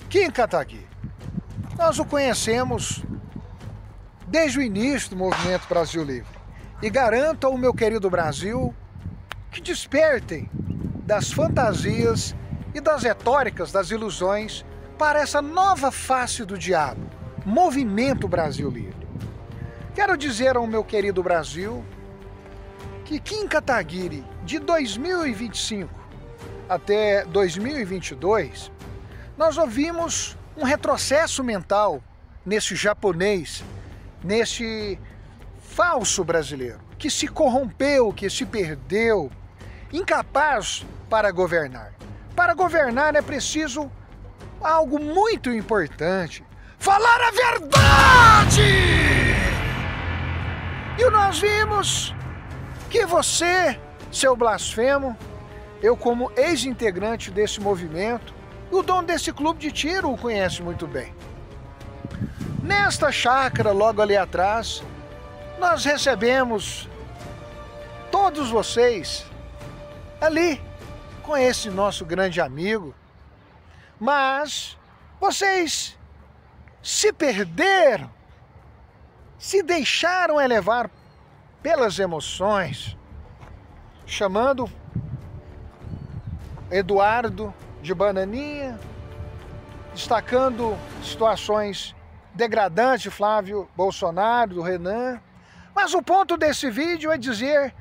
Kim Kataguiri. Nós o conhecemos desde o início do Movimento Brasil Livre. E garanto ao meu querido Brasil que despertem das fantasias e das retóricas, das ilusões, para essa nova face do diabo, Movimento Brasil Livre. Quero dizer ao meu querido Brasil que Kim Kataguiri, de 2025 até 2022, nós ouvimos um retrocesso mental nesse japonês, nesse falso brasileiro, que se corrompeu, que se perdeu, incapaz para governar. Para governar é preciso algo muito importante: falar a verdade! E nós vimos que você, seu blasfemo, eu como ex-integrante desse movimento, o dono desse clube de tiro o conhece muito bem. Nesta chácara, logo ali atrás, nós recebemos todos vocês ali com esse nosso grande amigo, mas vocês se perderam, se deixaram elevar pelas emoções, chamando Eduardo de bananinha, destacando situações degradantes de Flávio Bolsonaro, do Renan. Mas o ponto desse vídeo é dizer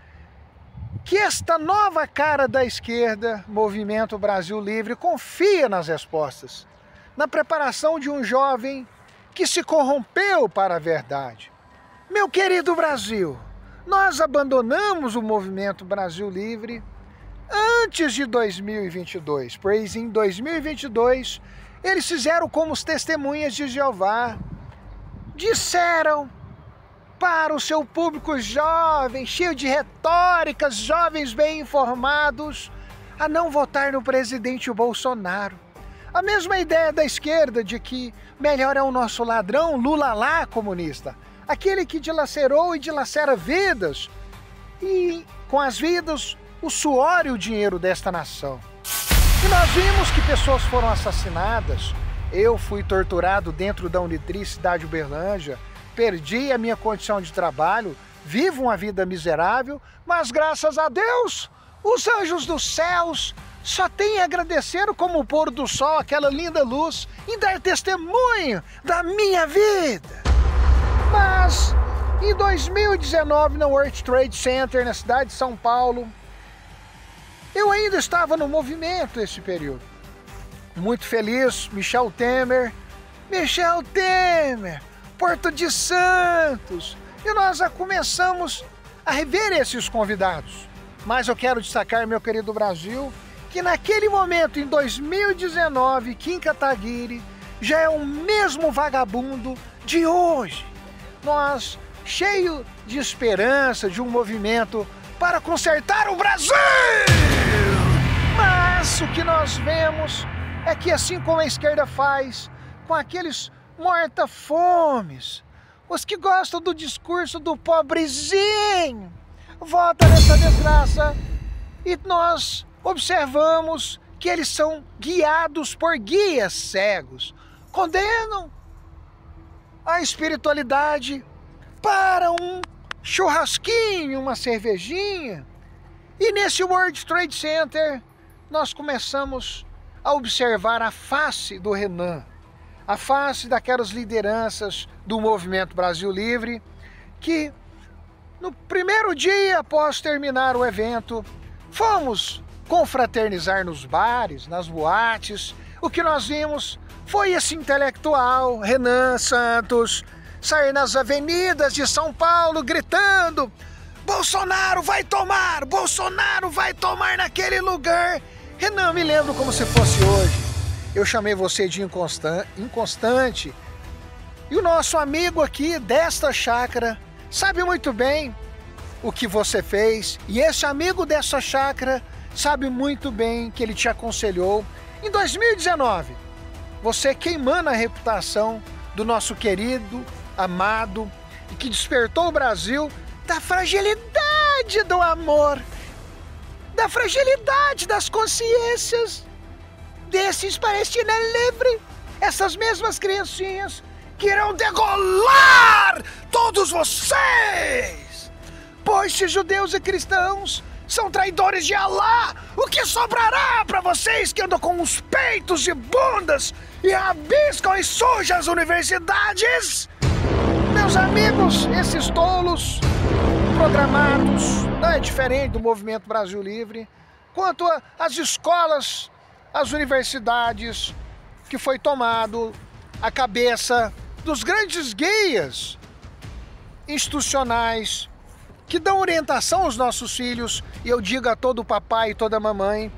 que esta nova cara da esquerda, Movimento Brasil Livre, confia nas respostas, na preparação de um jovem que se corrompeu para a verdade. Meu querido Brasil, nós abandonamos o Movimento Brasil Livre antes de 2022, pois em 2022 eles fizeram como as testemunhas de Jeová, disseram para o seu público jovem, cheio de retóricas, jovens bem informados, a não votar no presidente Bolsonaro. A mesma ideia da esquerda de que melhor é o nosso ladrão Lula lá comunista, aquele que dilacerou e dilacera vidas, e com as vidas o suor e o dinheiro desta nação. E nós vimos que pessoas foram assassinadas. Eu fui torturado dentro da Unitri, cidade de Uberlândia, perdi a minha condição de trabalho, vivo uma vida miserável, mas graças a Deus, os anjos dos céus só têm a agradecer como o pôr do sol, aquela linda luz, em dar testemunho da minha vida. Mas em 2019, no World Trade Center, na cidade de São Paulo, eu ainda estava no movimento esse período. Muito feliz, Michel Temer, Porto de Santos. E nós já começamos a rever esses convidados. Mas eu quero destacar, meu querido Brasil, que naquele momento, em 2019, Kim Kataguiri já é o mesmo vagabundo de hoje. Nós, cheio de esperança, de um movimento para consertar o Brasil! Mas o que nós vemos é que, assim como a esquerda faz com aqueles morta-fomes, os que gostam do discurso do pobrezinho, vota nessa desgraça, e nós observamos que eles são guiados por guias cegos, condenam a espiritualidade para um churrasquinho, uma cervejinha. E nesse World Trade Center nós começamos a observar a face do Renan, a face daquelas lideranças do Movimento Brasil Livre, que no primeiro dia após terminar o evento, fomos confraternizar nos bares, nas boates. O que nós vimos foi esse intelectual, Renan Santos, sair nas avenidas de São Paulo gritando: Bolsonaro vai tomar! Bolsonaro vai tomar naquele lugar! Renan, me lembro como se fosse hoje. Eu chamei você de inconstante. E o nosso amigo aqui desta chácara sabe muito bem o que você fez. E esse amigo dessa chácara sabe muito bem que ele te aconselhou em 2019. Você queimando a reputação do nosso querido, amado, e que despertou o Brasil da fragilidade do amor, da fragilidade das consciências desses Palestina livre, essas mesmas criancinhas que irão degolar todos vocês. Pois se judeus e cristãos são traidores de Alá, o que sobrará para vocês que andam com os peitos de bundas e rabiscam e sujam as universidades? Meus amigos, esses tolos programados não é diferente do Movimento Brasil Livre, quanto às escolas, as universidades, que foi tomado a cabeça dos grandes guias institucionais que dão orientação aos nossos filhos, e eu digo a todo papai e toda mamãe,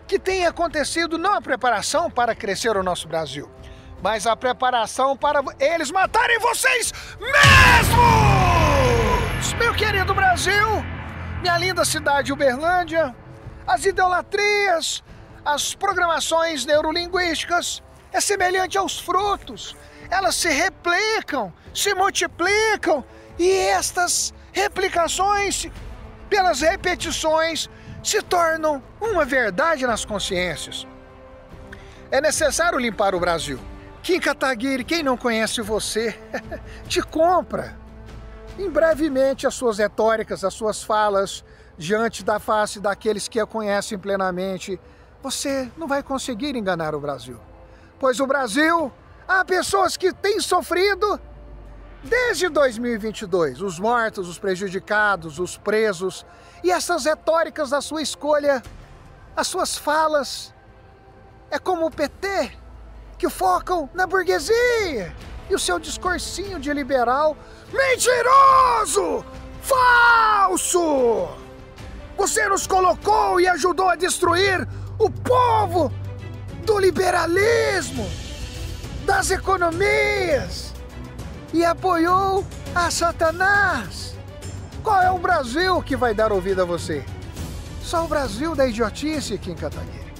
que tem acontecido não a preparação para crescer o nosso Brasil, mas a preparação para eles matarem vocês mesmos! Meu querido Brasil, minha linda cidade Uberlândia, as idolatrias, as programações neurolinguísticas é semelhante aos frutos. Elas se replicam, se multiplicam, e estas replicações, pelas repetições, se tornam uma verdade nas consciências. É necessário limpar o Brasil. Kim Kataguiri, quem não conhece você, te compra. Em brevemente, as suas retóricas, as suas falas, diante da face daqueles que a conhecem plenamente, você não vai conseguir enganar o Brasil. Pois o Brasil, há pessoas que têm sofrido desde 2022, os mortos, os prejudicados, os presos, e essas retóricas da sua escolha, as suas falas, é como o PT, que focam na burguesia, e o seu discursinho de liberal mentiroso, falso! Você nos colocou e ajudou a destruir o povo do liberalismo, das economias, e apoiou a Satanás. Qual é o Brasil que vai dar ouvido a você? Só o Brasil da idiotice, Kim Kataguiri.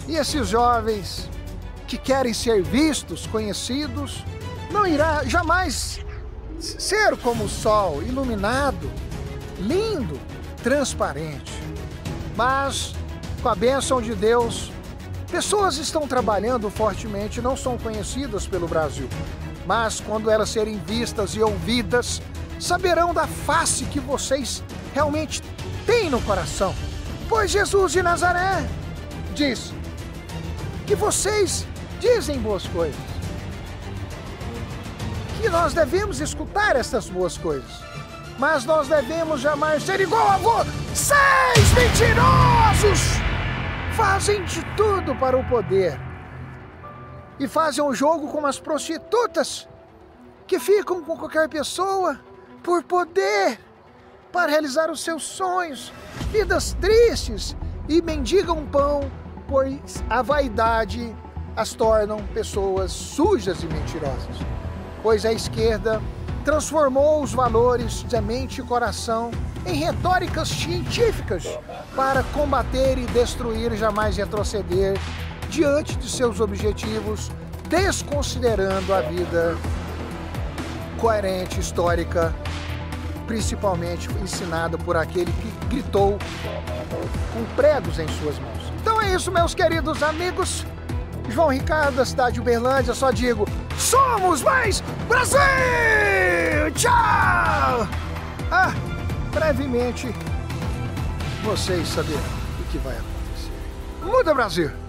E esses jovens que querem ser vistos, conhecidos, não irá jamais ser como o sol, iluminado, lindo, transparente. Mas, com a bênção de Deus, pessoas estão trabalhando fortemente, não são conhecidas pelo Brasil, mas quando elas serem vistas e ouvidas, saberão da face que vocês realmente têm no coração. Pois Jesus de Nazaré diz que vocês dizem boas coisas, que nós devemos escutar essas boas coisas, mas nós devemos jamais ser igual a vocês, mentirosos! Fazem de tudo para o poder e fazem um jogo com as prostitutas que ficam com qualquer pessoa por poder, para realizar os seus sonhos, vidas tristes, e mendigam pão, pois a vaidade as tornam pessoas sujas e mentirosas. Pois a esquerda transformou os valores de mente e coração em retóricas científicas para combater e destruir e jamais retroceder diante de seus objetivos, desconsiderando a vida coerente, histórica, principalmente ensinada por aquele que gritou com pregos em suas mãos. Então é isso, meus queridos amigos. João Ricardo, da cidade de Uberlândia, só digo: somos mais Brasil! Tchau! Brevemente vocês saberão o que vai acontecer. Muda, Brasil!